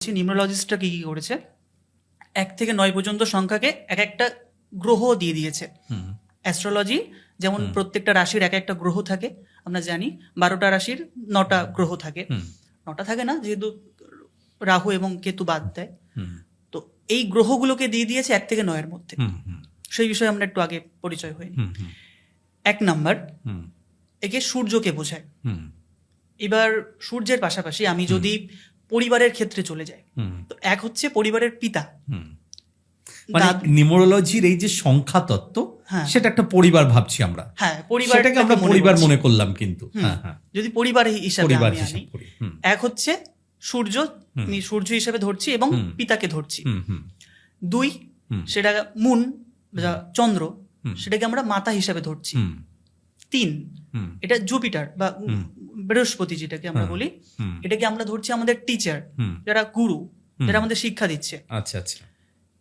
নিউমেরোলজিস্টরা কি কি করেছে, 1 থেকে 9 পর্যন্ত সংখ্যাকে এক একটা গ্রহ দিয়ে দিয়েছে। অ্যাস্ট্রোলজি যেমন প্রত্যেকটা রাশির এক একটা গ্রহ থাকে, আমরা জানি 12টা রাশির 9টা গ্রহ থাকে। 9টা থাকে না, যেহেতু রাহু এবং কেতু বাদ দেয়। তো এই গ্রহগুলোকে দিয়ে দিয়েছে 1 থেকে 9-এর মধ্যে। সেই বিষয়ে আমরা একটু আগে পরিচয় হইনি। 1 নাম্বার, একে সূর্যকে বোঝায়। এবার সূর্যের পাশাপাশি আমি যদি পরিবারের ক্ষেত্রে চলে যাই, তো 1 হচ্ছে পরিবারের পিতা। মানে নিউমেরোলজির এই যে সংখ্যা তত্ত্ব, সেটা একটা পরিবার ভাবছি আমরা। হ্যাঁ, পরিবার, সেটাকে আমরা পরিবার মনে করলাম। কিন্তু যদি পরিবার হিসাবে আমি আনি, 1 হচ্ছে সূর্য, আমি সূর্য হিসাবে ধরছি এবং পিতাকে ধরছি। 2 সেটা মুন, চন্দ্র, সেটাকে আমরা মাতা হিসাবে ধরছি। 3 এটা জুপিটার বা বৃহস্পতি যেটাকে আমরা বলি, এটাকে আমরা ধরছি আমাদের টিচার, যারা গুরু, যারা আমাদের শিক্ষা দিচ্ছে। আচ্ছা আচ্ছা।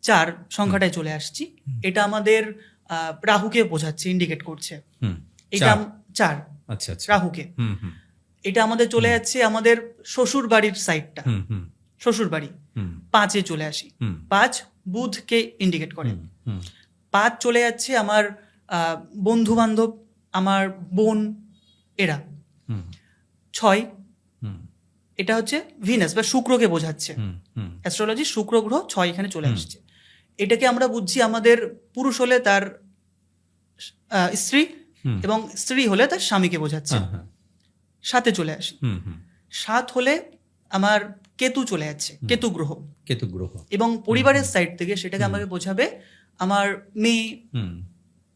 4 সংখ্যাটায় চলে আসছি, এটা আমাদের রাহুকে বোঝাচ্ছে, ইন্ডিকেট করছে। এটা 4, আচ্ছা আচ্ছা, রাহুকে। এটা আমাদের চলে যাচ্ছে আমাদের শ্বশুর বাড়ির সাইডটা, শ্বশুর বাড়ি। 5-এ চলে আসি, 5 বুধকে ইন্ডিকেট করে। 5 চলে যাচ্ছে আমার বন্ধু বান্ধব, আমার বোন, এরা। 6 এটা হচ্ছে ভিনাস বা শুক্রকে বোঝাচ্ছে। অ্যাস্ট্রোলজি শুক্র গ্রহ 6 এখানে চলে আসছে। এটাকে আমরা বুঝছি আমাদের পুরুষ হলে তার স্ত্রী এবং স্ত্রী হলে তার স্বামীকে বোঝাচ্ছে। 7-এ চলে আসি, 7 হলে আমার কেতু চলে যাচ্ছে, কেতু গ্রহ। কেতু গ্রহ এবং পরিবারের সাইড থেকে সেটাকে আমাকে বোঝাবে আমার মেয়ে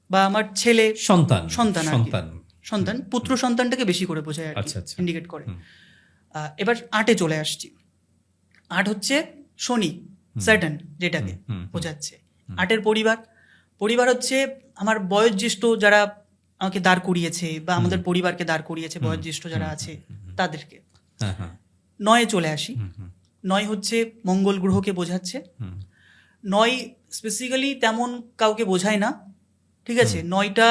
বা আমার ছেলে, সন্তান, সন্তান পুত্র সন্তানটাকে বেশি করে বোঝায় আর কি, ইন্ডিকেট করে। এবার 8-এ চলে আসছি, 8 হচ্ছে শনি, স্যাটার্ন, যেটাকে বোঝাচ্ছে। 8-এর পরিবার হচ্ছে আমার বয়োজ্যেষ্ঠ যারা আমাকে দাঁড় করিয়েছে বা আমাদের পরিবারকে দাঁড় করিয়েছে, বয়োজ্যেষ্ঠ যারা আছে তাদেরকে। 9-এ চলে আসি, 9 হচ্ছে মঙ্গল গ্রহকে বোঝাচ্ছে। 9 স্পেসিফিক্যালি তেমন কাউকে বোঝায় না, ঠিক আছে। 9টা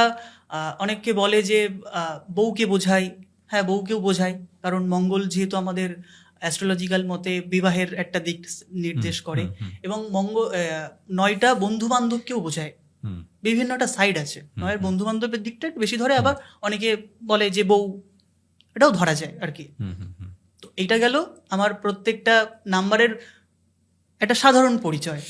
অনেককে বলে যে বউকে বোঝায়। হ্যাঁ, বউকেও বোঝায়, কারণ মঙ্গল যেহেতু আমাদের অ্যাস্ট্রোলজিক্যাল মতে বিবাহের একটা দিক নির্দেশ করে। এবং 9টা বন্ধু বান্ধবকেও বোঝায়। বিভিন্নটা সাইড আছে, 9-এর বন্ধু বান্ধবের দিকটা একটু বেশি ধরে, আবার অনেকে বলে যে বউ, এটাও ধরা যায় আর কি। তো এইটা গেল আমার প্রত্যেকটা নাম্বারের একটা সাধারণ পরিচয়।